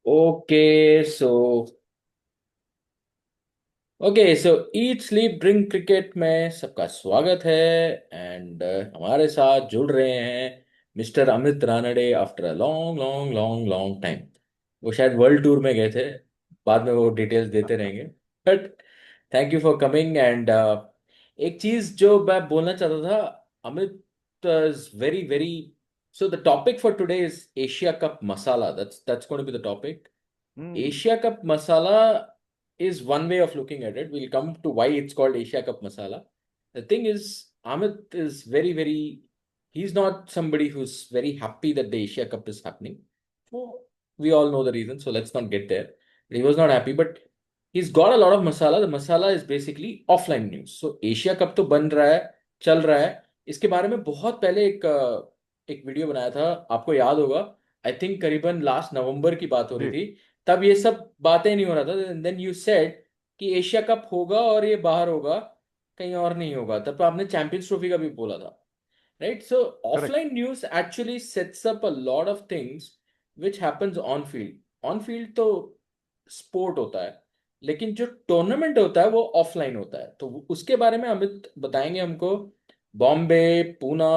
Okay so सो eat sleep drink cricket में सबका स्वागत है। एंड हमारे साथ जुड़ रहे हैं mister Amit Ranade after a long long long long time. वो शायद वर्ल्ड टूर में गए थे, बाद में वो डिटेल्स देते रहेंगे। But thank you for coming. And एक चीज जो मैं बोलना चाहता था, Amit is very very so the topic for today is Asia Cup masala. That's going to be the topic. Hmm. Asia Cup Masala is one way of looking at it. We'll come to why it's called Asia Cup Masala. The thing is, Amit is very, very, he's not somebody who's very happy that the Asia Cup is happening. So we all know the reason, so let's not get there. He was not happy, but he's got a lot of masala. The masala is basically offline news. So Asia Cup तो बन रहा है, चल रहा है। इसके बारे में बहुत पहले एक वीडियो बनाया था, आपको याद होगा। आई थिंक करीबन लास्ट नवंबर की बात हो रही जी। थी। तब ये सब बातें नहीं हो रहा था। देन यू सेड कि एशिया कप होगा और ये बाहर होगा, कहीं और नहीं होगा। तब आपने चैंपियंस ट्रॉफी का भी बोला था, right? So correct. Offline news actually sets up a lot of things which happens on field. On field तो स्पोर्ट होता है, लेकिन जो टूर्नामेंट होता है वो ऑफलाइन होता है। तो उसके बारे में अमित बताएंगे हमको। बॉम्बे, पूना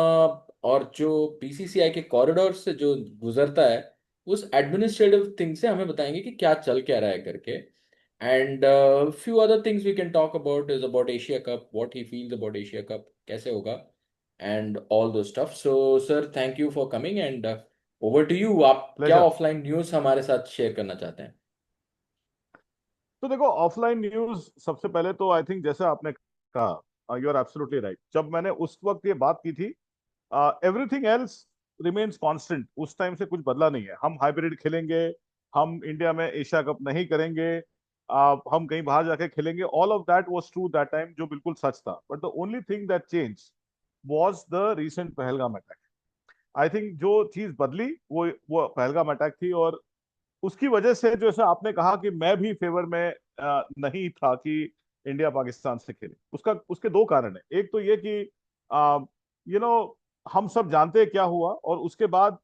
और जो बीसीसीआई के कॉरिडोर से जो गुजरता है, उस एडमिनिस्ट्रेटिव थिंग से हमें बताएंगे कि क्या चल क्या रहा है करके। And few other things we can talk about is about Asia Cup, what he feels about Asia Cup, कैसे होगा, and all those stuff. So sir, thank you for coming. And over to you. आप क्या pleasure. Offline news हमारे साथ share करना चाहते हैं? तो देखो, ऑफलाइन न्यूज सबसे पहले तो आई थिंक जैसे आपने कहा, यू आर एब्सोल्युटली राइट। जब मैंने उस वक्त ये बात की थी, एवरीथिंग एल्स रिमेन्स कांस्टेंट। उस टाइम से कुछ बदला नहीं है। हम हाइब्रिड खेलेंगे, हम इंडिया में एशिया कप नहीं करेंगे, हम कहीं बाहर जाके खेलेंगे। All of that was true that time, जो बिल्कुल सच था। But the only thing that change was the recent Pahalgam attack. I think जो चीज बदली वो पहलगाम अटैक थी। और उसकी वजह से, जैसे आपने कहा कि मैं भी फेवर में नहीं था कि इंडिया पाकिस्तान से खेले, उसका उसके दो कारण है। एक तो ये कि यू नो हम सब जानते हैं क्या हुआ, और उसके बाद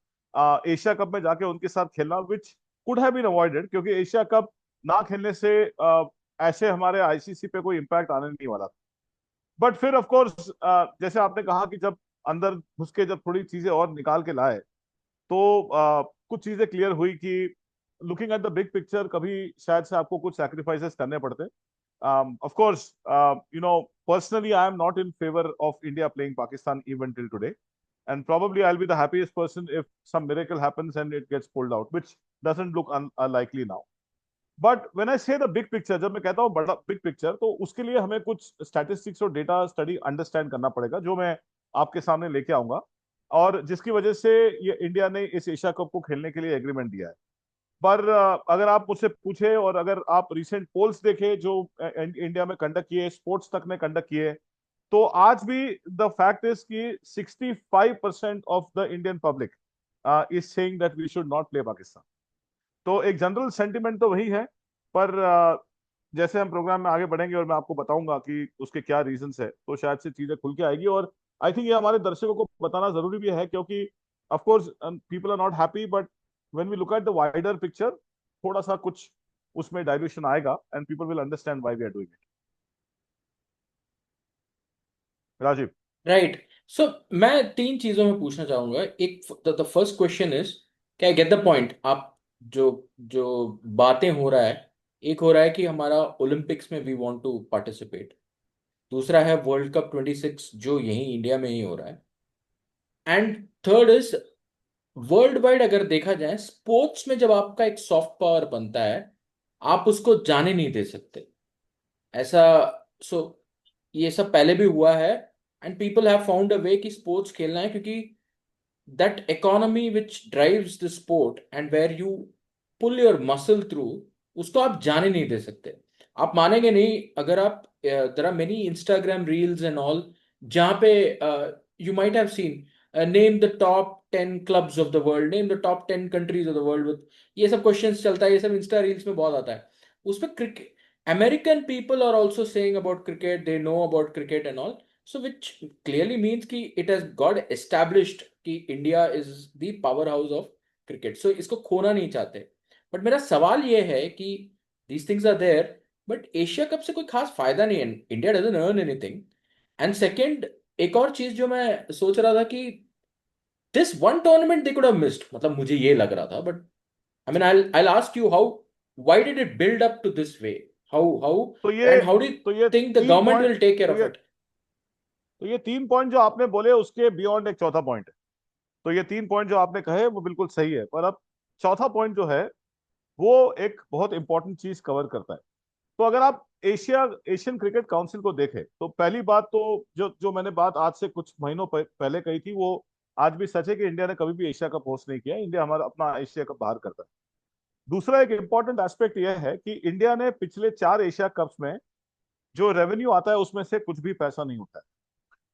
एशिया कप में जाके उनके साथ खेलना which could have been avoided, क्योंकि एशिया कप ना खेलने से ऐसे हमारे आईसीसी पे कोई इम्पैक्ट आने नहीं वाला। बट फिर ऑफ कोर्स, जैसे आपने कहा कि जब अंदर घुस के जब थोड़ी चीजें और निकाल के लाए, तो कुछ चीजें क्लियर हुई कि looking at the big picture कभी शायद से आपको कुछ सैक्रिफाइसेस करने पड़ते। Of course, personally I am not in favour of India playing Pakistan even till today, and probably I'll be the happiest person if some miracle happens and it gets pulled out, which doesn't look unlikely now. But when I से the big picture, जब मैं कहता हूँ बड़ा big picture, तो उसके लिए हमें कुछ स्टैटिस्टिक्स और डेटा स्टडी अंडरस्टैंड करना पड़ेगा, जो मैं आपके सामने लेके आऊंगा, और जिसकी वजह से ये इंडिया ने इस एशिया कप को खेलने के लिए एग्रीमेंट दिया है। पर अगर आप मुझसे पूछे, और अगर आप रिसेंट पोल्स देखे जो इंडिया में कंडक्ट किए, स्पोर्ट्स तक ने कंडक्ट किए, तो आज भी द फैक्ट इज कि 65% of the Indian public is saying that we should not play Pakistan. तो एक जनरल सेंटिमेंट तो वही है। पर जैसे हम प्रोग्राम में आगे बढ़ेंगे और मैं आपको बताऊंगा कि उसके क्या रीजंस है, तो शायद से चीजें खुल के आएगी। और आई थिंक ये हमारे दर्शकों को बताना जरूरी भी है, क्योंकि of course people are not happy, but when we look at the wider picture, थोड़ा सा कुछ उसमें डाइल्यूशन आएगा, and people will understand why we are doing it. Rajeev. Right. So मैं तीन चीजों में पूछना चाहूंगा। एक, द फर्स्ट क्वेश्चन इज, क्या गेट द पॉइंट आप? जो जो बातें हो रहा है, एक हो रहा है कि हमारा ओलंपिक्स में वी वांट टू पार्टिसिपेट। दूसरा है वर्ल्ड कप 26 जो यहीं इंडिया में ही हो रहा है। And third is, world wide अगर देखा जाए स्पोर्ट्स में जब आपका एक सॉफ्ट पावर बनता है, आप उसको जाने नहीं दे सकते। ऐसा, सो ये सब पहले भी हुआ है। And people have found a way कि स्पोर्ट्स खेलना है, क्योंकि that economy which drives the sport and where you pull your muscle through, उसको आप जाने नहीं दे सकते। आप मानेंगे नहीं, अगर आप, there are many Instagram reels and all, जहाँ पे you might have seen, name the top 10 clubs of the world, name the top 10 countries of the world with, ये सब क्वेश्चंस चलता है। ये सब इंस्टा रील्स में बहुत आता है। उसमें cricket, American people are also saying about cricket, they know about cricket and all. So which clearly means कि इट हैज गॉट एस्टैब्लिश्ड कि India is the power house of cricket. So इसको खोना नहीं चाहते। बट मेरा सवाल ये है कि these things are there, but Asia Cup से कोई खास फायदा नहीं है, India doesn't earn anything. And second, एक और चीज जो मैं सोच रहा था कि this one tournament they could have missed, मतलब मुझे ये लग रहा था, but I mean I'll ask you, how why did it build up to this way? How तो ये and how do you तो ये think the तीन government point will take care तो of ये it? तो ये 3 पॉइंट जो आपने बोले उसके बियॉन्ड एक चौथा पॉइंट है। तो ये 3 पॉइंट जो आपने कहे वो बिल्कुल सही है, पर अब चौथा पॉइंट जो है वो एक बहुत इंपॉर्टेंट चीज कवर करता है। तो अगर आप एशियन क्रिकेट काउंसिल को देखें तो पहली बात तो जो जो मैंने बात आज से कुछ महीनों पहले कही थी वो आज भी सच है कि इंडिया ने कभी भी एशिया कप होस्ट नहीं किया। इंडिया हमारा अपना एशिया कप बाहर करता है। दूसरा एक इंपॉर्टेंट एस्पेक्ट यह है कि इंडिया ने पिछले 4 एशिया कप्स में जो रेवेन्यू आता है उसमें से कुछ भी पैसा नहीं उठाया।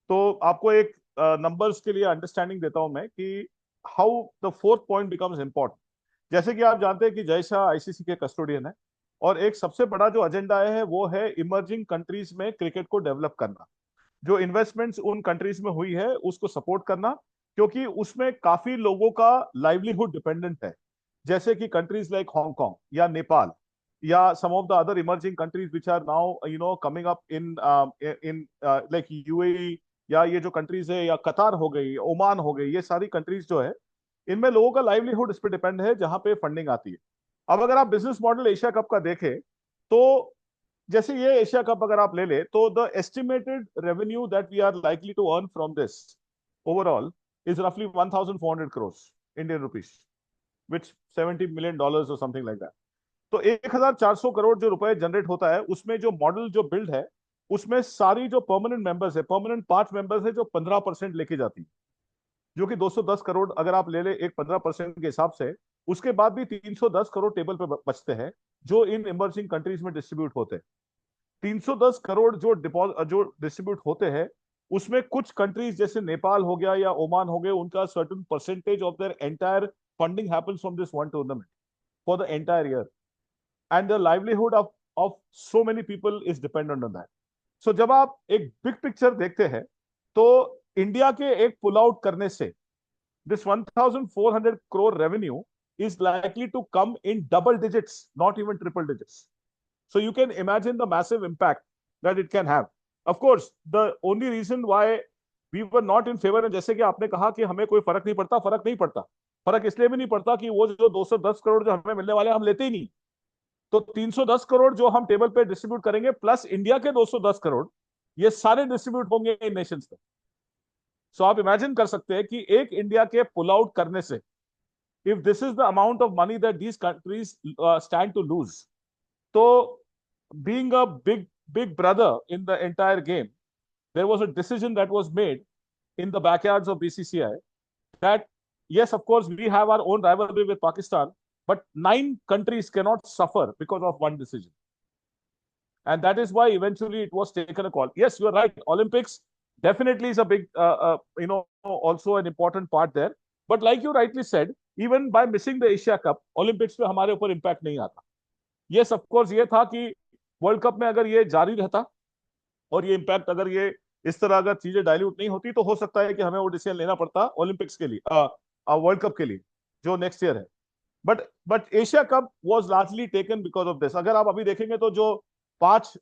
तो आपको एक नंबर्स के लिए अंडरस्टैंडिंग देता हूं मैं कि how the fourth point becomes important. जैसे कि आप जानते हैं कि जय शाह आईसीसी के कस्टोडियन है, और एक सबसे बड़ा जो एजेंडा है वो है इमर्जिंग कंट्रीज में क्रिकेट को डेवलप करना। जो इन्वेस्टमेंट्स उन कंट्रीज में हुई है उसको सपोर्ट करना, क्योंकि उसमें काफी लोगों का लाइवलीहुड डिपेंडेंट है। जैसे कि कंट्रीज लाइक हांगकांग या नेपाल या some of the other emerging countries which are now coming up in in like UAE, या ये जो कंट्रीज है, या कतार हो गई, ओमान हो गई, ये सारी कंट्रीज जो है इनमें लोगों का लाइवलीहुड इस पर डिपेंड है जहां पे फंडिंग आती है। अब अगर आप बिजनेस मॉडल एशिया कप का देखें तो जैसे ये एशिया कप अगर आप ले ले तो the estimated revenue that we are likely to earn from this overall is रफली 1400 crores Indian rupees, which $70 million और समथिंग लाइक दैट। तो 1400 करोड़ जो रुपए जनरेट होता है उसमें जो मॉडल जो बिल्ड है उसमें सारी जो परमानेंट मेंबर्स है, परमानेंट 5 मेंबर्स है जो 15% लेके जाती है, जो कि 210 करोड़ अगर आप ले ले एक 15% के हिसाब से। उसके बाद भी 310 करोड़ टेबल पे बचते हैं जो इन इमर्जिंग कंट्रीज में डिस्ट्रीब्यूट होते हैं। 310 करोड़ जो डिपॉजिट जो डिस्ट्रीब्यूट होते हैं उसमें कुछ कंट्रीज जैसे नेपाल हो गया या ओमान हो गए, उनका certain percentage of their entire funding happens from this one tournament for the entire year, and the livelihood of so many people is dependent on that. So जब आप एक बिग पिक्चर देखते हैं तो इंडिया के एक पुल आउट करने से this 1400 crore revenue is likely to come in double digits, not even triple digits. So you can imagine the massive impact that it can have. Of course, the only reason why we were not in favor, जैसे कि आपने कहा कि हमें कोई फर्क नहीं पड़ता, फर्क नहीं पड़ता। फर्क इसलिए भी नहीं पड़ता कि वो जो 210 करोड़ जो हमें मिलने वाले हम लेते ही नहीं। तो 310 करोड़ जो हम टेबल पे डिस्ट्रीब्यूट करेंगे प्लस इंडिया के 210 करोड़, ये सारे डिस्ट्रीब्यूट होंगे इन नेशंस में। सो आप इमेजिन कर सकते हैं कि एक इंडिया के पुल आउट करने से, if this is the amount of money that these countries stand to lose, so being a big brother in the entire game, there was a decision that was made in the backyards of BCCI that yes, of course, we have our own rivalry with Pakistan, but 9 countries cannot suffer because of one decision. And that is why eventually it was taken a call. Yes, you are right. Olympics definitely is a big, also an important part there. But like you rightly said, even by missing the Asia Cup, Olympics पे हमारे ऊपर impact नहीं आता। yes, of course, ये था कि world cup में अगर ये जारी रहता और ये इम्पैक्ट अगर ये इस तरह अगर चीजें डाइल्यूट नहीं होती तो हो सकता है कि हमें वो डिसीजन लेना पड़ता ओलंपिक्स के लिए, वर्ल्ड कप के लिए जो नेक्स्ट ईयर है। But Asia cup was largely taken because of this. अगर आप अभी देखेंगे तो जो 5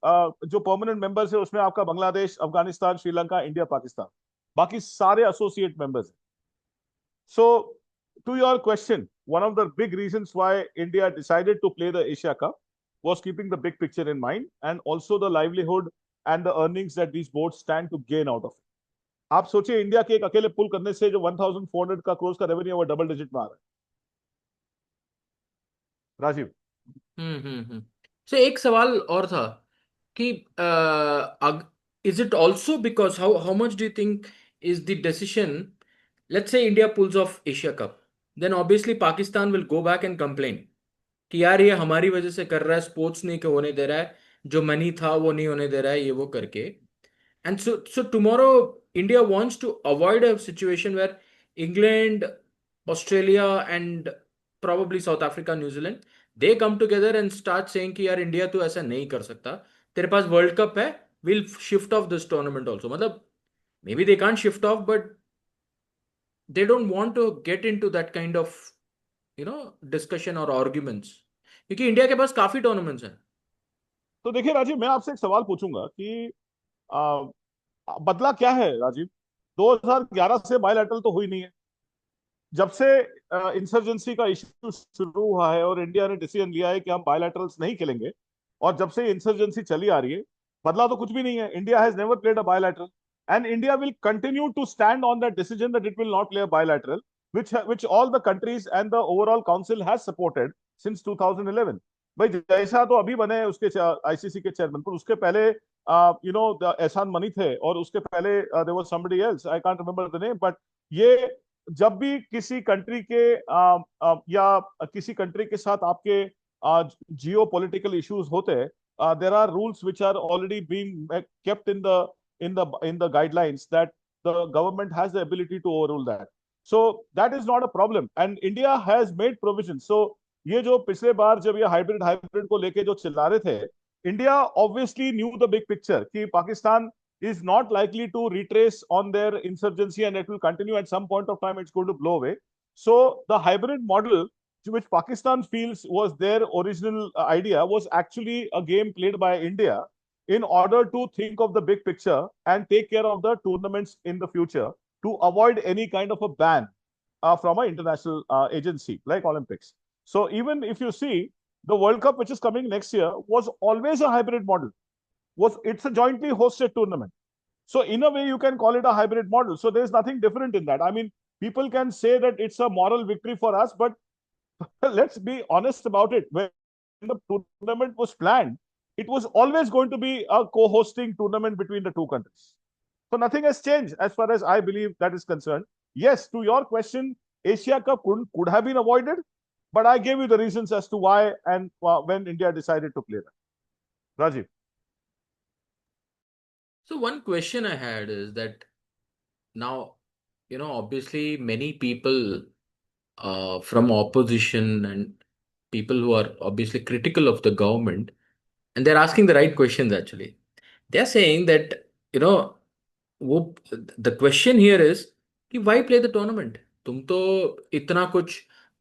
जो परमानेंट मेंबर्स है उसमें आपका बांग्लादेश, अफगानिस्तान, श्रीलंका, इंडिया, पाकिस्तान, बाकी सारे एसोसिएट मेंबर्स हैं। So to your question, one of the big reasons why India decided to play the Asia Cup was keeping the big picture in mind and also the livelihood and the earnings that these boards stand to gain out of it. आप सोचिए India के एक अकेले पुल करने से जो 1400 का क्रोर्स का रेवेन्यू वो डबल डिजिट में आ रहा है। राजीव। So एक सवाल और था कि is it also because how much do you think is the decision? Let's say India pulls off Asia Cup, then obviously Pakistan will go back and complain कि यार ये हमारी वजह से कर रहा है, स्पोर्ट्स नहीं होने दे रहा है, जो मनी था वो नहीं होने दे रहा है, ये वो करके। And so tomorrow, India wants to avoid a situation where England, Australia, and probably South Africa, New Zealand, they come together and start saying कि यार इंडिया तो ऐसा नहीं कर सकता, तेरे पास वर्ल्ड कप है, we'll shift off this tournament also. मतलब maybe they can't shift off, but they don't want to get into that kind of discussion और आर्ग्यूमेंट्स, क्योंकि इंडिया के पास काफी टूर्नामेंट्स हैं। तो देखिए राजीव, मैं आपसे एक सवाल पूछूंगा कि आ, बदला क्या है राजीव? 2011 से बायलैटरल तो हुई नहीं है। जब से इंसर्जेंसी का इश्यू शुरू हुआ है और इंडिया ने डिसीजन लिया है कि हम बायलैटरल्स नहीं खेलेंगे, और जब से इंसर्जेंसी चली आ रही है, बदला तो कुछ भी नहीं है। India has never played a bilateral, and India will continue to stand on that decision that it will not play a bilateral, which all the countries and the overall council has supported since 2011। भाई जैसा तो अभी बने उसके ICC के chairman, पर उसके पहले एहसान मनी थे, और उसके पहले there was somebody else, I can't remember the name, but ये जब भी किसी कंट्री के या किसी कंट्री के साथ आपके जियो पॉलिटिकल इश्यूज होते हैं, there are rules which are already being kept in the guidelines that the government has the ability to overrule that. So that is not a problem, and India has made provision. So ये जो पिछले बार जब ये hybrid को लेके जो चिल्ला रहे थे, India obviously new the big picture कि Pakistan is not likely to retrace on their insurgency, and it will continue at some point of time. It's going to blow away. So the hybrid model, which Pakistan feels was their original idea, was actually a game played by India in order to think of the big picture and take care of the tournaments in the future, to avoid any kind of a ban from an international agency like Olympics. So even if you see, the World Cup, which is coming next year, was always a hybrid model. It's a jointly hosted tournament. So in a way, you can call it a hybrid model. So there's nothing different in that. I mean, people can say that it's a moral victory for us, but let's be honest about it. When the tournament was planned, it was always going to be a co-hosting tournament between the two countries. So nothing has changed as far as I believe that is concerned. Yes, to your question, Asia Cup could have been avoided, but I gave you the reasons as to why and when India decided to play that. Rajiv. So one question I had is that now, obviously many people from opposition and people who are obviously critical of the government, and they're asking the right questions actually. They're saying that, the question here is कि why play the tournament? तुम तो इतना कुछ,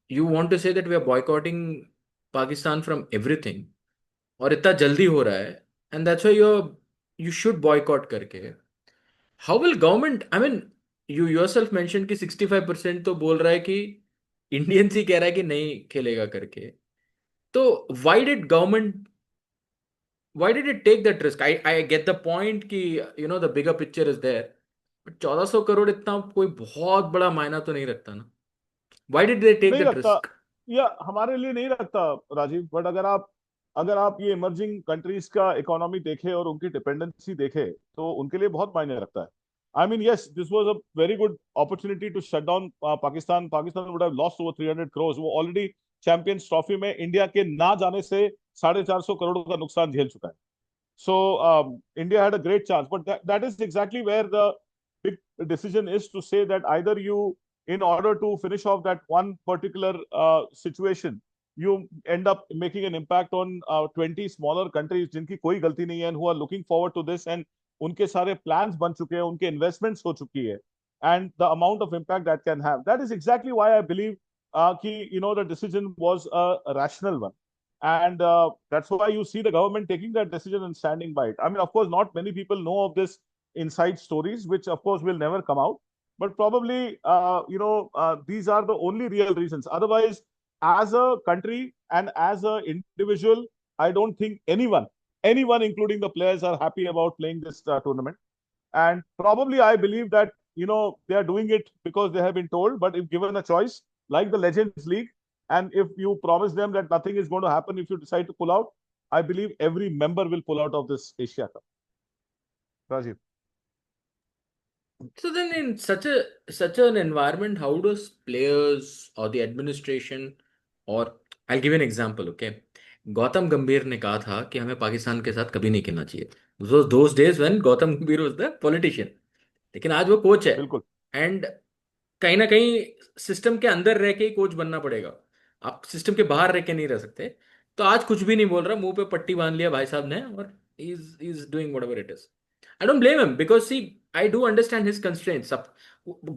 you want to say that we are boycotting Pakistan from everything, और इतना जल्दी हो रहा है, and that's why you should boycott करके. How will government, I mean, you yourself mentioned कि 65% तो बोल रहा है कि इंडियंस ही कह रहा है कि नहीं खेलेगा करके. तो why did it take that risk? I get the point कि the bigger picture is there, but 1400 crore इतना कोई बहुत बड़ा मायना तो नहीं रखता ना. Why did they take नहीं that रखता, risk? या हमारे लिए नहीं रखता राजीव, बट अगर आप ये इमर्जिंग कंट्रीज का इकोनॉमी देखे और उनकी डिपेंडेंसी देखे, तो उनके लिए बहुत मायने रखता है। I mean yes, this was a very good opportunity to shut down Pakistan would have lost over 300 crore. वो ऑलरेडी चैंपियंस ट्रॉफी में इंडिया के ना जाने से 450 करोड़ का नुकसान झेल चुका है। So India had a great chance, but that is exactly where the big decision is, to say that either you, in order to finish off that one particular situation, you end up making an impact on 20 smaller countries जिनकी कोई गलती नहीं है, and who are looking forward to this, and उनके सारे plans बन चुके हैं, उनके investments हो चुकी है, and the amount of impact that can have. That is exactly why I believe कि the decision was a rational one, and that's why you see the government taking that decision and standing by it. I mean, of course, not many people know of this inside stories, which of course will never come out, but probably these are the only real reasons. Otherwise, as a country and as an individual, I don't think anyone including the players, are happy about playing this tournament. And probably I believe that they are doing it because they have been told, but if given a choice, like the Legends League, and if you promise them that nothing is going to happen if you decide to pull out, I believe every member will pull out of this Asia Cup. Rajiv. So then, in such an environment, how does players or the administration, or I'll give you an example, okay? Gautam गंभीर ने कहा था कि हमें पाकिस्तान के साथ कभी नहीं खेलना चाहिए. Those days when गौतम गंभीर was the politician. लेकिन आज वो कोच है, बिल्कुल। एंड कहीं ना कहीं सिस्टम के अंदर रह के ही कोच बनना पड़ेगा. आप सिस्टम के बाहर रह के नहीं रह सकते. तो आज कुछ भी नहीं बोल रहा, मुंह पे पट्टी बांध लिया भाई साहब ने, और is doing whatever it is. I don't blame him because see, I do understand his constraints. अब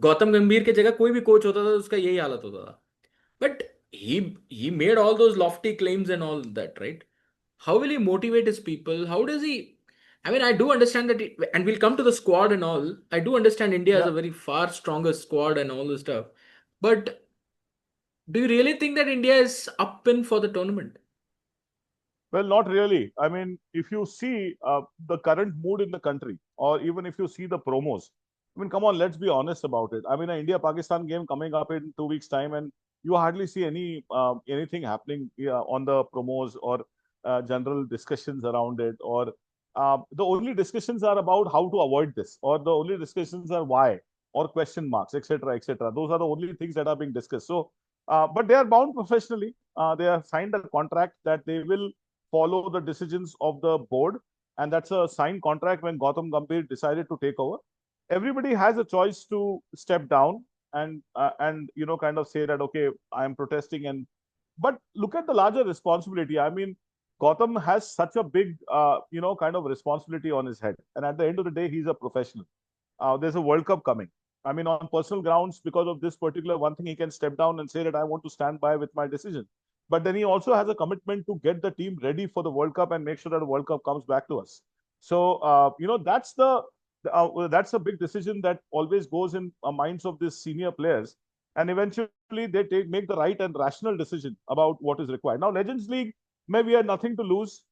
गौतम गंभीर की जगह कोई भी कोच होता था तो उसका यही हालत होता था. But he made all those lofty claims and all that, right? How will he motivate his people? How does he? I mean, I do understand that, and we'll come to the squad and all. I do understand India has Yeah. a very far stronger squad and all this stuff. But do you really think that India is up in for the tournament? Well, not really. I mean, if you see the current mood in the country, or even if you see the promos, I mean, come on, let's be honest about it. I mean, an India-Pakistan game coming up in 2 weeks' time, and you hardly see anything happening on the promos or general discussions around it. Or the only discussions are about how to avoid this, or the only discussions are why, or question marks, etc., etc. Those are the only things that are being discussed. So, but they are bound professionally. They have signed a contract that they will follow the decisions of the board, and that's a signed contract. When Gautam Gambhir decided to take over, everybody has a choice to step down and kind of say that, okay, I am protesting. And but look at the larger responsibility. I mean, Gautam has such a big kind of responsibility on his head, and at the end of the day, he's a professional. There's a World Cup coming. I mean, on personal grounds, because of this particular one thing, he can step down and say that I want to stand by with my decision. But then he also has a commitment to get the team ready for the World Cup and make sure that the World Cup comes back to us. So, that's a big decision that always goes in minds of these senior players, and eventually they make the right and rational decision about what is required. Now, Legends League, maybe had nothing to lose.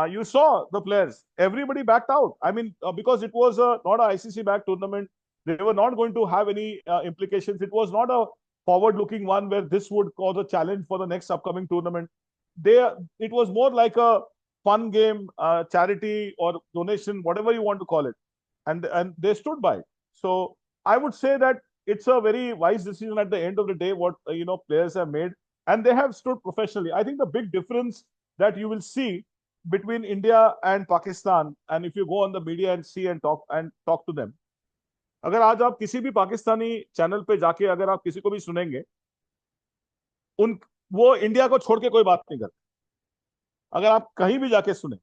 You saw the players; everybody backed out. I mean, because it was not a ICC backed tournament, they were not going to have any implications. It was not a forward-looking one where this would cause a challenge for the next upcoming tournament. It was more like a fun game, charity or donation, whatever you want to call it, and they stood by it. So I would say that it's a very wise decision at the end of the day. What players have made, and they have stood professionally. I think the big difference that you will see between India and Pakistan, and if you go on the media and see and talk to them, अगर आज आप किसी भी Pakistani channel पे जाके अगर आप किसी को भी सुनेंगे, उन वो इंडिया को छोड़ के कोई बात नहीं करते, अगर आप कहीं भी जाके सुने,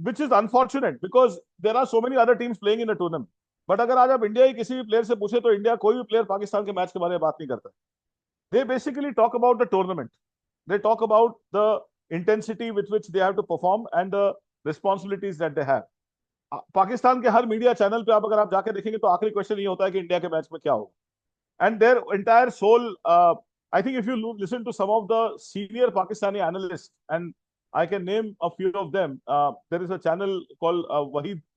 which is unfortunate because there are so many other teams playing in the tournament. But अगर आज आप इंडिया के किसी भी प्लेयर से पूछे, तो इंडिया कोई भी प्लेयर पाकिस्तान के मैच के बारे में बात नहीं करता. They basically talk about the tournament. They talk about the intensity with which they have to perform and the responsibilities that they have. Pakistan के हर मीडिया चैनल पे आप अगर आप जाके देखेंगे, तो आखिरी क्वेश्चन ये होता है कि इंडिया के मैच में क्या होगा. And their entire soul, I think if you listen to some of the senior Pakistani analysts, and I can name a few of them, there is a channel called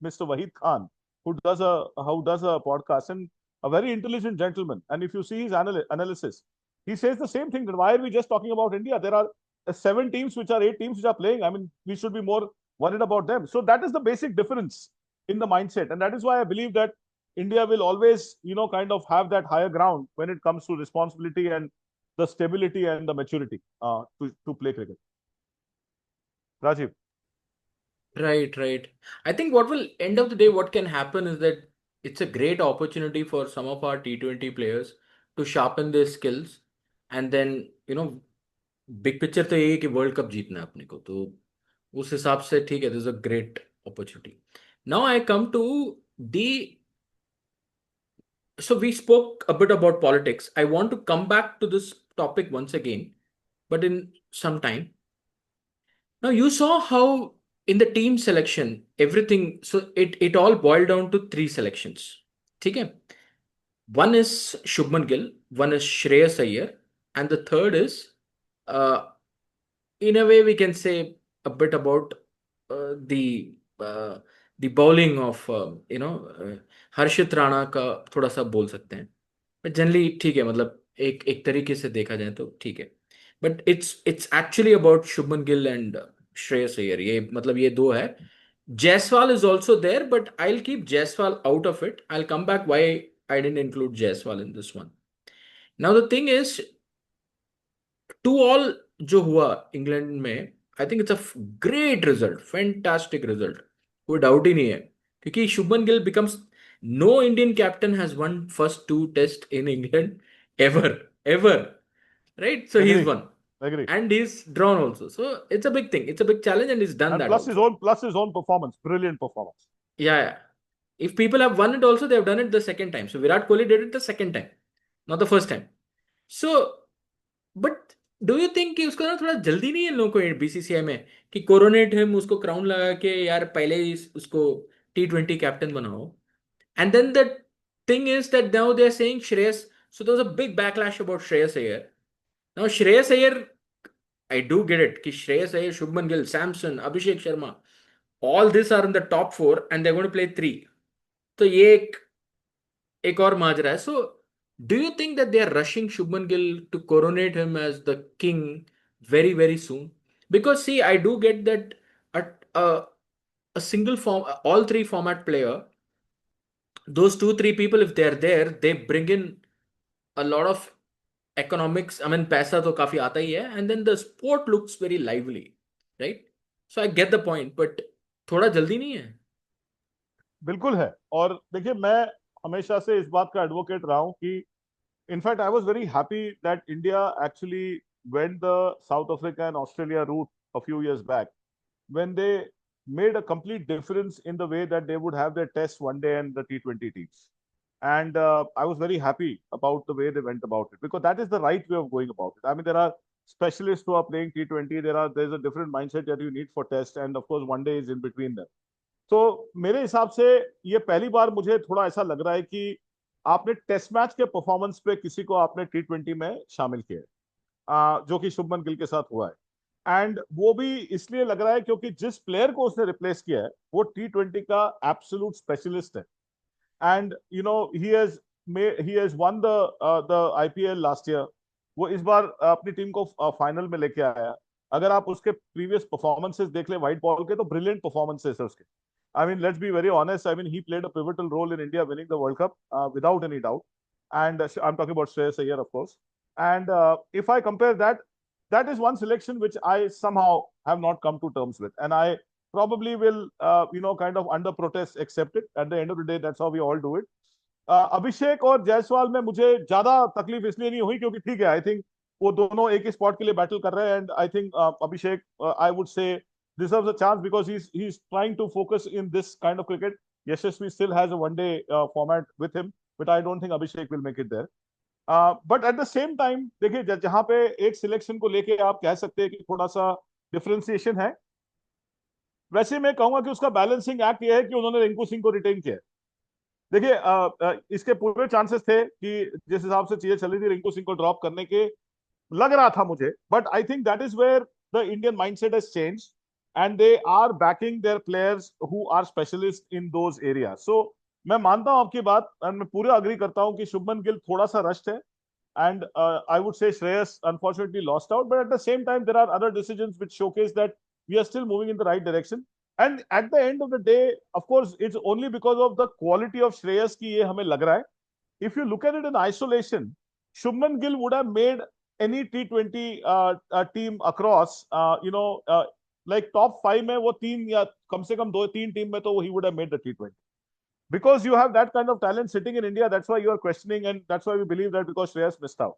Mr. Wahid Khan, who does a podcast, and a very intelligent gentleman. And if you see his analysis, he says the same thing, that why are we just talking about India? There are 7 teams, which are 8 teams which are playing. I mean, we should be more worried about them. So that is the basic difference in the mindset. And that is why I believe that India will always, kind of have that higher ground when it comes to responsibility and the stability and the maturity to play cricket. Rajiv. Right, right. I think what will end of the day, what can happen is that it's a great opportunity for some of our T20 players to sharpen their skills, and then big picture तो यही है कि world cup जीतना है अपने को, तो उस हिसाब से ठीक है, this is a great opportunity. Now I come to the so we spoke a bit about politics. I want to come back to this topic once again, but in some time. Now you saw how in the team selection everything, so it all boiled down to three selections. Okay? One is Shubman Gill, one is Shreyas Iyer, and the third is uh, in a way we can say a bit about uh, the uh, the bowling of हर्षित राणा का थोड़ा सा बोल सकते हैं. Generally ठीक है, मतलब एक एक तरीके से देखा जाए तो ठीक है, but it's actually about Shubman Gill and Shreyas Iyer. ये मतलब ये दो है. Jaiswal is also there, but I will keep Jaiswal out of it. I will come back why I didn't include Jaiswal in this one. Now the thing is, to all जो हुआ England में, I think it's a great result, fantastic result, कोई doubt ही नहीं है. क्योंकि Shubman Gill becomes, no Indian captain has won first two test in England ever, ever, right? So he's Agree. won Agree. and he's drawn also, so it's a big thing, it's a big challenge, and he's done And that also. plus his own performance, brilliant performance. Yeah, yeah. If people have won it also, they have done it the second time. So Virat Kohli did it the second time, not the first time. So, but do you think कि उसको ना थोड़ा जल्दी नहीं है इन लोगों को BCCI में कि कोरोनेट हिम, उसको क्राउन लगा के यार पहले ही उसको T20 कैप्टन बनाओ? And then the thing is that now they are saying Shreyas, so there was a big backlash about Shreyas Iyer. Now Shreyas Iyer, I do get it कि Shreyas Iyer, Shubman Gill, Samson, Abhishek Sharma, all this are in the top four and they're going to play three. तो ये एक और माजरा है. So do you think that they are rushing Shubman Gill to coronate him as the king very very soon? Because see, I do get that a single form, all three format player, those two three people, if they're there, they bring in a lot of economics. I mean, पैसा तो काफी आता ही है, and then the sport looks very lively, right? So I get the point, but थोड़ा जल्दी नहीं है? बिल्कुल है। और देखिए, मैं हमेशा से इस बात का एडवोकेट रहा हूं कि in fact I was very happy that India actually went the South Africa and Australia route a few years back, when they made a complete difference in the way that they would have their test one day and the T20 teams. And I was very happy about the way they went about it, because that is the right way of going about it. I mean, there are specialists who are playing T20. There's a different mindset that you need for test, and of course, one day is in between them. तो मेरे हिसाब से ये पहली बार मुझे थोड़ा ऐसा लग रहा है कि आपने टेस्ट मैच के परफॉर्मेंस पे किसी को आपने T20 में शामिल किया है, जो कि शुभमन गिल के साथ हुआ है। एंड वो भी इसलिए लग रहा है क्योंकि जिस प्लेयर को उसने रिप्लेस किया है वो T20 का एब्सोल्यूट स्पेशलिस्ट है। And you know, he has one the IPL last year. वो इस बार अपनी टीम को फाइनल में लेके आया। अगर आप उसके प्रीवियस परफॉर्मेंसेस देख ले व्हाइट बॉल के, तो ब्रिलियंट परफॉर्मेंसेस है उसके। I mean, let's be very honest. I mean, he played a pivotal role in India winning the World Cup without any doubt. And I'm talking about Shreyas Iyer, of course. And if I compare that, that is one selection which I somehow have not come to terms with, and I probably will, kind of under protest accept it. At the end of the day, that's how we all do it. अभिषेक और जायसवाल में मुझे ज्यादा तकलीफ इसलिए नहीं हुई क्योंकि ठीक है, आई थिंक वो दोनों एक ही स्पॉट के लिए बैटल कर रहे हैं। And I think Abhishek, I would से, deserves a chance because he's trying to focus in this kind of cricket. Yashasvi still has a one day format with him, but I don't think Abhishek will make it there. But at the same time, देखिए, जहां पे एक selection को लेके आप कह सकते हैं कि थोड़ा सा डिफरेंशिएशन है, वैसे मैं कहूंगा कि उसका बैलेंसिंग एक्ट ये है कि उन्होंने रिंकू सिंह को रिटेन किया है। देखिए, इसके पूरे चांसेस थे कि जिस हिसाब से चीजें चल रही थी रिंकू सिंह को ड्रॉप करने के, लग रहा था मुझे, but I think that is where the Indian mindset has change and they are backing their players who are specialist in those area. So मैं मानता हूं आपकी बात, एंड मैं पूरा अग्री करता हूं कि शुभमन गिल थोड़ा सा रश्ड है। And I would say Shreyas unfortunately lost out, but at the same time there are other decisions which showcase that we are still moving in the right direction. And at the end of the day, of course, it's only because of the quality of Shreyas की ये हमें लग रहा है। if you look at it in isolation, Shubman Gill would have made any T20 team across, like top five में वो तीन या कम से कम दो तीन टीम में तो he would have made the T20, because you have that kind of talent sitting in India. That's why you are questioning, and that's why we believe that because Shreyas missed out.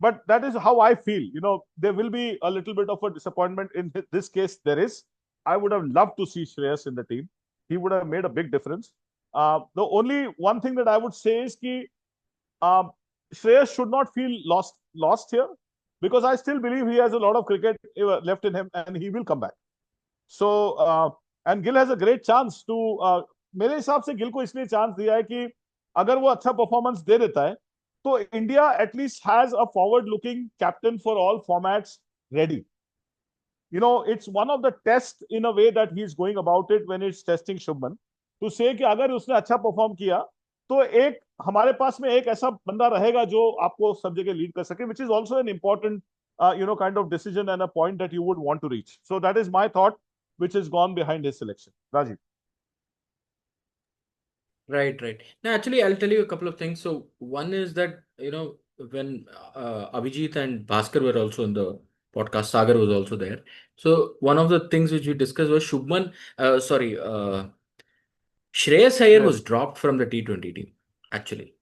But that is how I feel. You know, there will be a little bit of a disappointment in this case. There is. I would have loved to see Shreyas in the team. He would have made a big difference. The only one thing that I would say is that um, Shreyas should not feel lost here, because I still believe he has a lot of cricket left in him and he will come back. So and Gill has a great chance to, मेरे हिसाब से गिल को इसलिए chance दिया है कि अगर वो अच्छा परफॉर्मेंस दे देता है तो India at least has a forward looking captain for all formats ready. You know, it's one of the tests in a way that he's going about it when it's testing Shubman to say कि अगर उसने अच्छा perform किया तो एक हमारे पास में एक ऐसा बंदा रहेगा जो आपको सब जगह लीड कर सके, which is also an important kind of decision and a point that you would want to reach. So that is my thought, which has gone behind his selection. Rajiv. Right, right. Now, actually, I'll tell you a couple of things. So, one is that, when Abhijit and Bhaskar were also in the podcast, Sagar was also there. So, one of the things which we discussed was Shreyas Iyer was Yes. dropped from the T20 team, actually.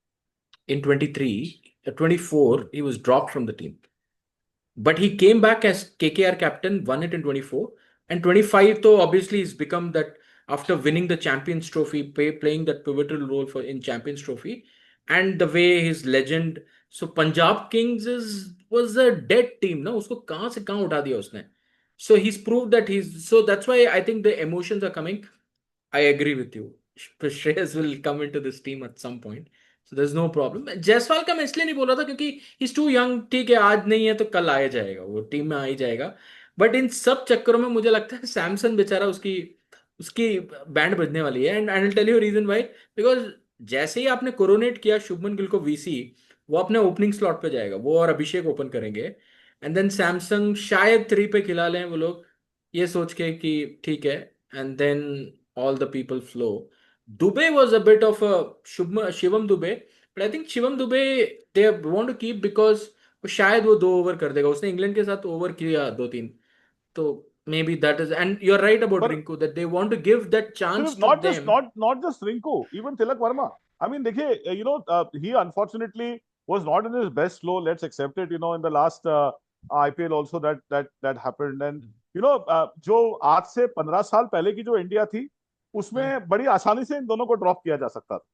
In 23, 24, he was dropped from the team. But he came back as KKR captain, won it in 24. And 25, though, obviously, he's become that after winning the Champions Trophy, playing that pivotal role in Champions Trophy. And the way his legend so Punjab Kings is was a dead team ना, उसको कहाँ से कहाँ उठा दिया उसने. So he is prove that he is, so that's why I think the emotions are coming. I agree with you. Shreyas will come into this team at some point. So there's no problem. Jaiswal का मैं इसलिए नहीं बोल रहा था क्योंकि he's too young. ठीक है, आज नहीं है तो कल आ जाएगा, वो टीम में आ ही जाएगा. बट इन सब चक्करों में मुझे लगता है सैमसन बेचारा, उसकी उसकी बैंड बजने वाली है. And I will tell you reason why. Because जैसे ही आपने कोरोनेट किया शुभमन गिल को वीसी, वो अपने ओपनिंग स्लॉट पे जाएगा, वो और अभिषेक ओपन करेंगे. एंड देन सैमसंग शायद 3 पे खिला लें वो लोग, ये सोच के कि ठीक है. And then all the people flow. Dubey was a bit of a Shivam Dubey, but I think Shivam Dubey they want to keep because वो शायद वो 2 ओवर कर देगा. उसने इंग्लैंड के साथ ओवर किया 2-3. तो may be that is, and you are right about पर Rinku, that they want to give that chance सिर्फ to not just them. not just Rinku, even Tilak Verma. I mean, देखिए, he unfortunately was not in his best flow. Let's accept it. In the last IPL also that happened, and जो आज से 15 साल पहले की जो India थी, उसमें बड़ी आसानी से इन दोनों को ड्रॉप किया जा सकता था.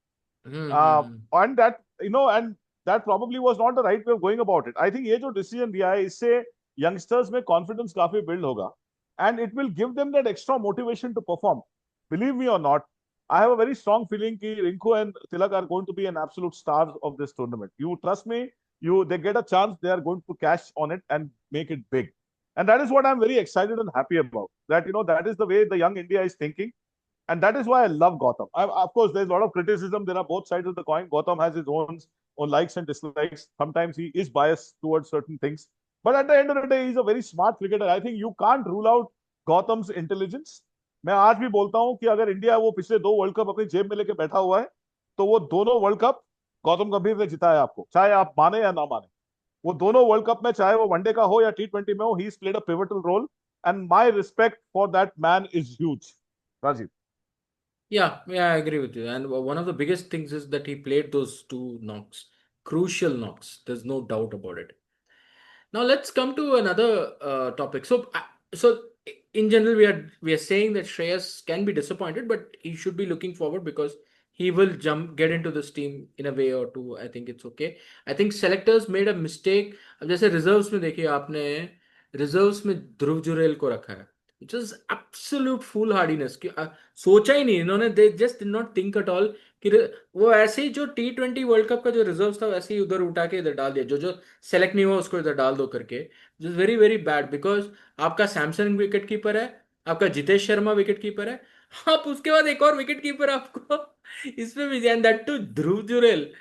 And that probably was not the right way of going about it. I think ये जो डिसीजन दिया है, इससे यंगस्टर्स में कॉन्फिडेंस काफी बिल्ड होगा, and it will give them that extra motivation to perform. Believe me or not, I have a very strong feeling that Rinku and Tilak are going to be an absolute stars of this tournament. You trust me, they get a chance, they are going to cash on it and make it big. And that is what I'm very excited and happy about. That is the way the young India is thinking. And that is why I love Gotham. Of course, there's a lot of criticism. There are both sides of the coin. Gotham has his own likes and dislikes. Sometimes he is biased towards certain things. But at the end of the day, he's a very smart cricketer. I think you can't rule out Gotham's intelligence. मैं आज भी बोलता हूं कि अगर India वो पिछले 2 world cup अपनी जेब में लेके बैठा हुआ है, तो वो दोनों वर्ल्ड कप गौतम गंभीर ने जिताया आपको, चाहे आप माने या ना माने. वो दोनों वर्ल्ड कप में, चाहे वो वनडे का हो या T20 में हो, he played a pivotal role. And my respect for that man is huge. Rajeev. Yeah, I agree with you. And one of the biggest things is that he played those 2 knocks, crucial knocks. There's no doubt about it. Now let's come to another topic. So in general, we are saying that Shreyas can be disappointed, but he should be looking forward because he will get into this team in a way or two. I think it's okay. I think selectors made a mistake. अब जैसे reserves में देखिए आपने, reserves में ध्रुव जुरेल को रखा है, which is absolute foolhardiness. कि सोचा ही नहीं इन्होंने, they just did not think at all कि वो ऐसे ही जो T20 वर्ल्ड कप का जो रिजर्व था वैसे ही उधर उठा के इधर डाल दिया, जो जो सेलेक्ट नहीं हुआ उसको इधर डाल दो करके. This very very bad, because आपका सैमसंग विकेट कीपर है, आपका जितेश शर्मा विकेट कीपर है, आप उसके बाद एक और विकेट कीपर आपको इसमें भी, एंड दैट टू ध्रुव जुरेल.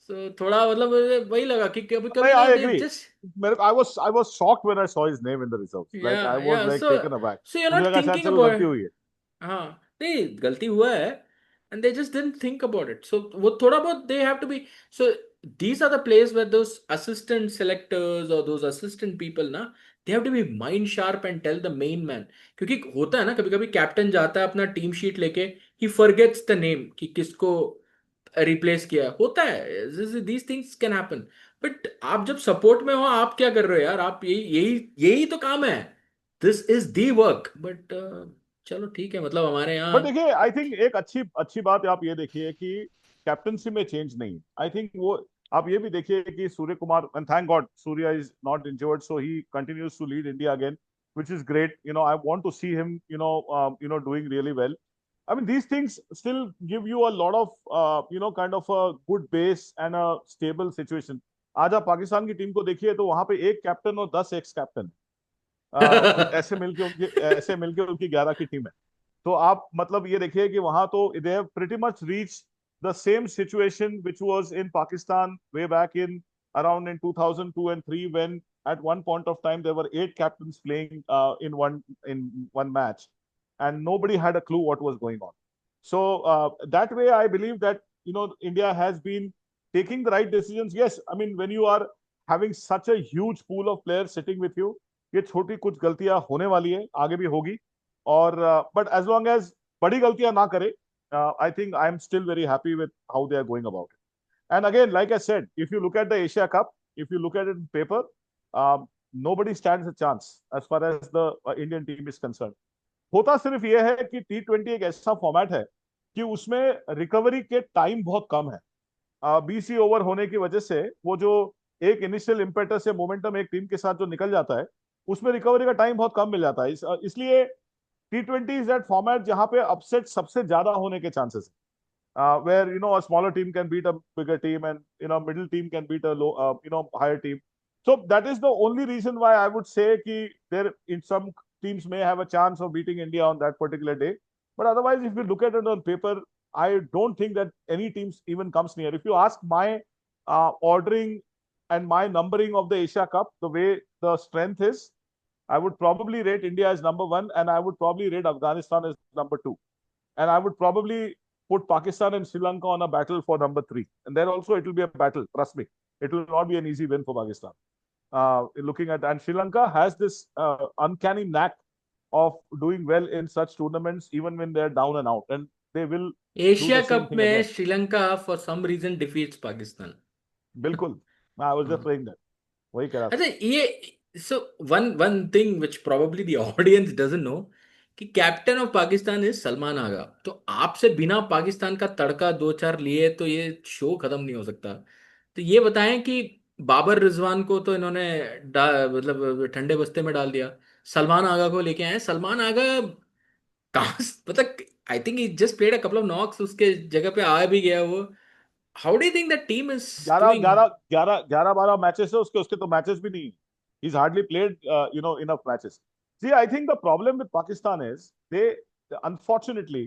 सो थोड़ा मतलब मुझे वही लगा कि कभी कभी ना I they agree. Just. I was shocked when I saw his name in the reserves. Like, या I was like so taken aback. So you are मुझे नॉट लगा शायद थिंकिंग से कोई अबाउट. गलती हुई है. हाँ, नहीं गलती हुआ है. And they just didn't think about it. So वो थोड़ा बहुत they have to be. So these are the places where those assistant selectors or those assistant people ना, they have to be mind sharp and tell the main man. क्योंकि होता है ना कभी कभी कैप्टन जाता है अपना टीम शीट लेके, he forgets the name कि किसको रिप्लेस किया, होता है. these things can happen. But आप जब सपोर्ट में हो, आप क्या कर रहे हो यार, आप यही यही यही तो काम है. This is the work. But चलो ठीक है, मतलब हमारे यहाँ. बट देखिए, आई थिंक एक अच्छी अच्छी बात आप ये देखिए कि कैप्टनसी में चेंज नहीं. आई थिंक वो, आप ये भी देखिए कि Suryakumar, and thank God Surya is not injured, so he continues to lead India again, which is great. I want to see him, doing really well. I mean, these things still give you a lot of, kind of a good base and a stable situation. आज आप पाकिस्तान की team को देखिए तो वहां पे एक captain और 10 एक्स कैप्टन, ऐसे मिलके उनकी 11 की टीम है. तो आप मतलब ये देखिए कि वहां तो they have pretty much reach the same situation which was in Pakistan way back in around in 2002 and 3, when at one point of time there were 8 captains playing in one match, and nobody had a clue what was going on. So that way I believe that India has been taking the right decisions. Yes, I mean, when you are having such a huge pool of players sitting with you, ये छोटी कुछ गलतियां होने वाली है, आगे भी होगी. और बट एज लॉन्ग एज बड़ी गलतियां ना करे, I think I am still very happy with how they are going about it. And again, like I said, if you look at the Asia cup, if you look at it in paper, nobody stands a chance as far as the Indian team is concerned. होता सिर्फ ये है कि T20 एक ऐसा format है कि उसमें रिकवरी के टाइम बहुत कम है. 20 ओवर होने की वजह से वो जो एक इनिशियल इम्पेटस या मोमेंटम एक टीम के साथ जो निकल जाता है, उसमें रिकवरी का टाइम बहुत कम मिल जाता है। इसलिए T20 इज दैट फॉर्मेट जहां पे अपसेट सबसे ज्यादा होने के चांसेस है, where a smaller team can beat a bigger team, and middle team can beat a low higher team. So that is the only reason why I would say ki there in some teams may have a chance of beating India on that particular day. But otherwise, if you look at it on paper, I don't think that any teams even comes near. If you ask my ordering and my numbering of the Asia Cup, the way the strength is, I would probably rate India as number one, and I would probably rate Afghanistan as number two, and I would probably put Pakistan and Sri Lanka on a battle for number three. And then also it will be a battle. Trust me, it will not be an easy win for Pakistan. Looking at, and Sri Lanka has this uncanny knack of doing well in such tournaments, even when they're down and out, and they will do Asia the same cup thing में again. Sri Lanka for some reason defeats Pakistan. बिल्कुल, I was just हाँ. saying that. वही कह रहा था. अच्छा ये, so one one thing which probably the audience doesn't know, कि captain of Pakistan is Salman Agha. तो आपसे बिना पाकिस्तान का तड़का दो चार लिए तो ये शो खत्म नहीं हो सकता. तो ये बताएं कि बाबर रिजवान को तो इन्होंने मतलब ठंडे बस्ते में डाल दिया, सलमान आगा को लेके आए. सलमान आगा कहाँ मतलब, I think he just played a couple of knocks, उसके जगह पे आ भी गया वो. How do you think that team is 11 doing? 11 11 11 12 matches है उसके, उसके तो मैचेस भी नहीं. He's hardly played enough matches. See, I think the problem with Pakistan is they, unfortunately,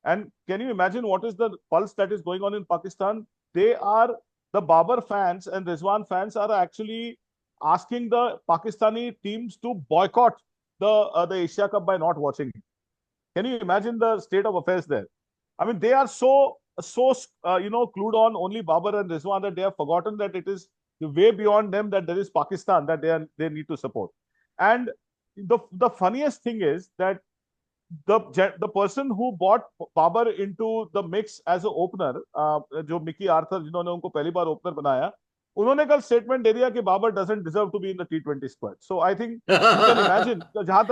and can you imagine what is the pulse that is going on in Pakistan? They are, the Babar fans and Rizwan fans are actually asking the Pakistani teams to boycott the Asia Cup by not watching it. Can you imagine the state of affairs there? I mean, they are so clued on only Babar and Rizwan that they have forgotten that it is way beyond them, that there is Pakistan that they need to support. And the funniest thing is that the person who brought Babar into the mix as an opener, जो Mickey Arthur जिन्होंने उनको पहली बार opener बनाया, उन्होंने कल statement दे दिया कि Babar doesn't deserve to be in the T20 squad. So I think you can imagine, जहां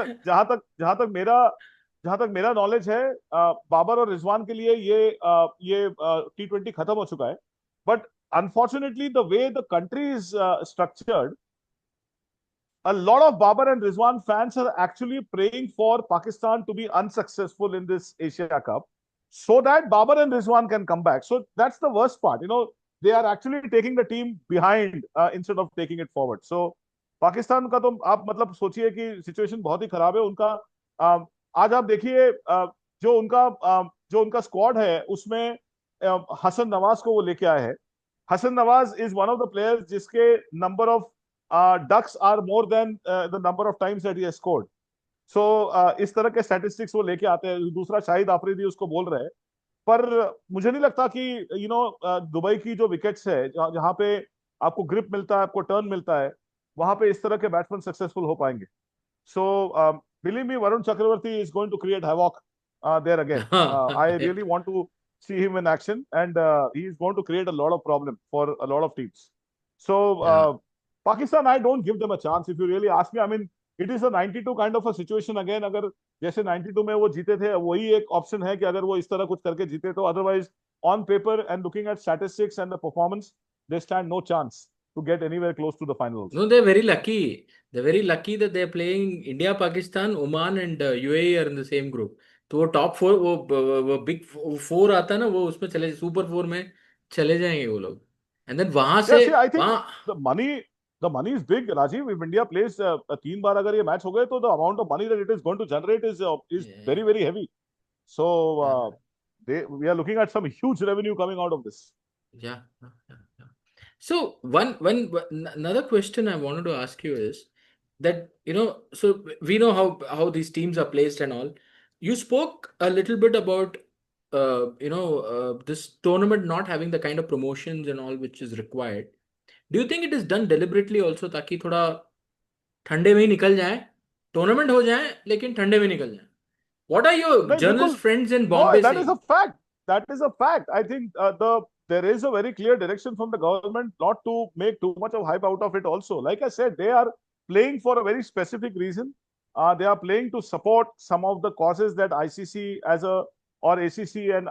तक मेरा नॉलेज है, बाबर और रिजवान के लिए ये T20 खत्म हो चुका है. But unfortunately the way the country is structured, a lot of Babar and Rizwan fans are actually praying for Pakistan to be unsuccessful in this Asia Cup so that Babar and Rizwan can come back. So that's the worst part. They are actually taking the team behind instead of taking it forward. So Pakistan का तो आप मतलब सोचिए कि situation बहुत ही खराब है उनका. आज आप देखिए, जो उनका स्क्वाड है उसमें हसन नवाज को वो लेके आए हैं. Hasan Nawaz is one of the players जिसके number of ducks are more than the number of times that he has scored. So इस तरह के स्टैटिस्टिक्स वो लेके आते हैं. दूसरा शाहिद आफरीदी उसको बोल रहे हैं. पर मुझे नहीं लगता कि दुबई की जो विकेट्स है, जहां पे आपको ग्रिप मिलता है, आपको टर्न मिलता है, वहां पे इस तरह के बैट्समैन सक्सेसफुल हो पाएंगे. So believe me, Varun Chakravarthy is going to create havoc there again. I really want to see him in action, and he is going to create a lot of problem for a lot of teams. So Pakistan, I don't give them a chance if you really ask me. I mean, it is a 92 kind of a situation again. अगर जैसे 92 में वो जीते थे, वही एक option है कि अगर वो इस तरह कुछ करके जीते तो. Otherwise on paper and looking at statistics and the performance, they stand no chance to get anywhere close to the finals. No, they're very lucky. They're very lucky that they're playing India, Pakistan, Oman and UAE are in the same group. तो वो top four, वो big four आता है ना, वो उसमें चले, super four में चले जाएंगे वो लोग. एंड देन वहां Yeah, से see, I think वहां. the money is big, Rajiv. If India plays 3 बार अगर ये मैच हो गए तो the amount of money that it is going to generate is Yeah, very very heavy. So yeah, we are looking at some huge revenue coming out of this. yeah, yeah. So another question I wanted to ask you is that, so we know how these teams are placed and all. You spoke a little bit about this tournament not having the kind of promotions and all which is required. Do you think it is done deliberately also, ताकि थोड़ा ठंडे में ही निकल जाए, tournament हो जाए लेकिन ठंडे में निकल जाए? What are your नहीं, journalist बिल्कुल. friends in No, Bombay that is saying? a fact. That is a fact. I think there is a very clear direction from the government not to make too much of hype out of it also. Like I said, they are playing for a very specific reason. They are playing to support some of the causes that ICC as a or ACC, and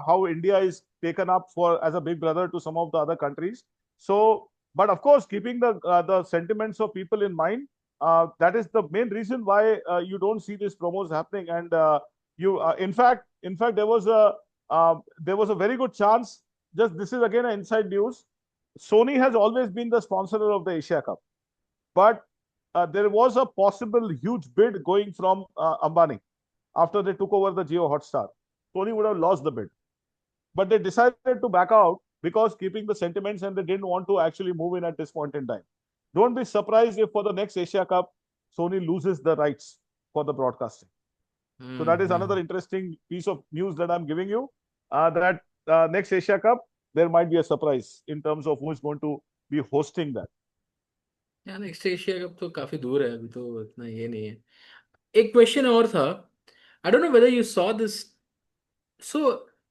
how India is taken up for as a big brother to some of the other countries. So, but of course, keeping the sentiments of people in mind, that is the main reason why you don't see these promos happening. And in fact, there was a very good chance. Just this is again an inside news. Sony has always been the sponsor of the Asia Cup, but there was a possible huge bid going from Ambani after they took over the Jio Hotstar. Sony would have lost the bid, but they decided to back out because keeping the sentiments, and they didn't want to actually move in at this point in time. Don't be surprised if for the next Asia Cup, Sony loses the rights for the broadcasting. So that is Hmm. another interesting piece of news that I'm giving you. That next Asia Cup, there might be a surprise in terms of who is going to be hosting that. यार next Asia cup तो काफी दूर है, अभी तो इतना ये नहीं है। एक क्वेश्चन और था, I don't know whether you saw this. So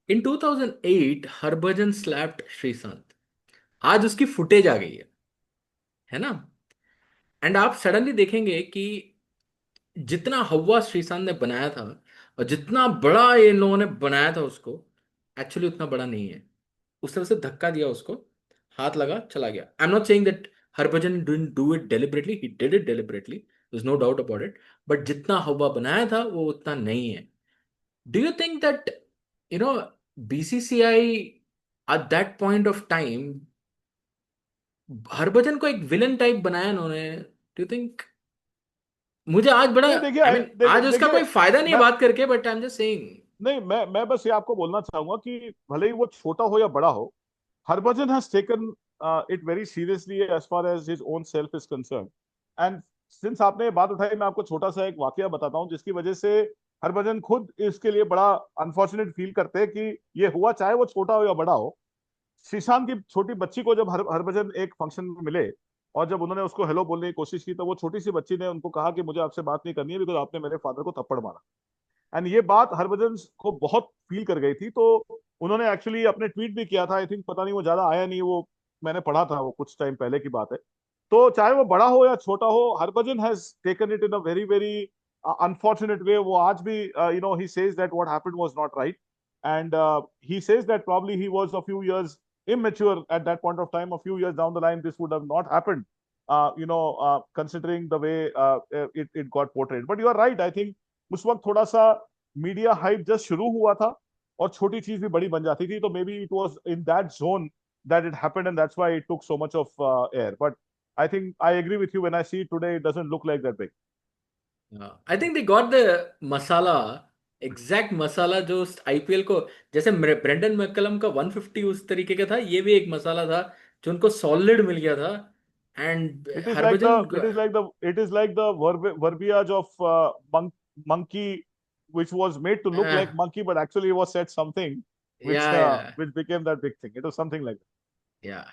in 2008 Harbhajan slapped Sreesanth, आज उसकी फुटेज आ गई है ना? एंड आप सडनली देखेंगे कि जितना हवा श्रीसंत ने बनाया था और जितना बड़ा ये लोगों ने बनाया था उसको, एक्चुअली उतना बड़ा नहीं है। उस तरह से धक्का दिया उसको, हाथ लगा, चला गया। I am not saying that Harbhajan didn't do it deliberately, he did it deliberately, there is no doubt about it, but जितना हवा बनाया था वो उतना नहीं है। Do you think that, you know, BCCI at that point of time Harbhajan को एक विलन टाइप बनाया उन्होंने? Do you think? मुझे आज बड़ा, नहीं, देखिए, आई मीन आज उसका देखिए, कोई फायदा नहीं है मैं बात करके, but I am just saying. नहीं, मैं बस ये आपको बोलना चाहूंगा कि भले ही वो छोटा हो या बड़ा हो, Harbhajan has taken it very seriously as far as his own self is concerned. And since आपने ये बात उठाई, मैं आपको छोटा सा एक वाकया बताता हूँ जिसकी वजह से हरभजन खुद इसके लिए बड़ा अनफॉर्चुनेट फील करते हैं कि ये हुआ, चाहे वो छोटा हो या बड़ा हो। श्रीशांत की छोटी बच्ची को जब हरभजन एक फंक्शन में मिले, और जब उन्होंने उसको हेलो बोलने की कोशिश की, तो वो छोटी सी बच्ची ने उनको कहा कि मुझे आपसे बात नहीं करनी है बिकॉज आपने मेरे फादर को थप्पड़ मारा। एंड ये बात हरभजन को बहुत फील कर गई थी, तो उन्होंने एक्चुअली अपने ट्वीट भी किया था। आई थिंक, पता नहीं वो ज्यादा आया नहीं, वो मैंने पढ़ा था, वो कुछ टाइम पहले की बात है। तो चाहे वो बड़ा हो या छोटा हो, Harbhajan has taken it in a very very unfortunate way. वो आज भी he says that what happened was not right, and he says that probably he was a few years immature at that point of time. A few years down the line, this would have not happened, considering the way it got portrayed. But you are right, I think उस वक्त थोड़ा सा media hype just शुरू हुआ था, और छोटी चीज भी बड़ी बन जाती थी, तो may B it was in that zone that it happened, and that's why it took so much of air. But I think I agree with you. When I see it today, it doesn't look like that big. I think they got the masala, exact masala जो IPL को, जैसे Brendon McCullum का 150 उस तरीके का था, ये भी एक मसाला था जो उनको सॉलिड मिल गया था। And It is like Harbhajan, the verbiage of monkey, which was made to look like monkey, but actually was said something या या which became that big thing. It was something like या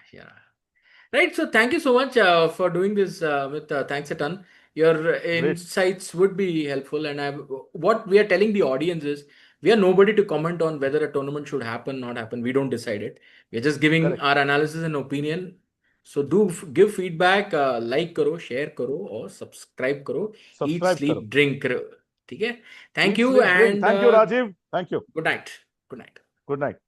Right. So thank you so much for doing this, with thanks a ton. Your that. Great, insights would be helpful, and what we are telling the audience is we are nobody to comment on whether a tournament should happen, not happen. We don't decide it. We are just giving correct. our analysis and opinion. So do give feedback, like करो, share करो और subscribe करो, eat, Subscribe sleep, karo. drink करो, ठीक है? Thank Eat, you sleep, drink. and Thank you, Rajiv. Thank you. good night. Good night. Good night.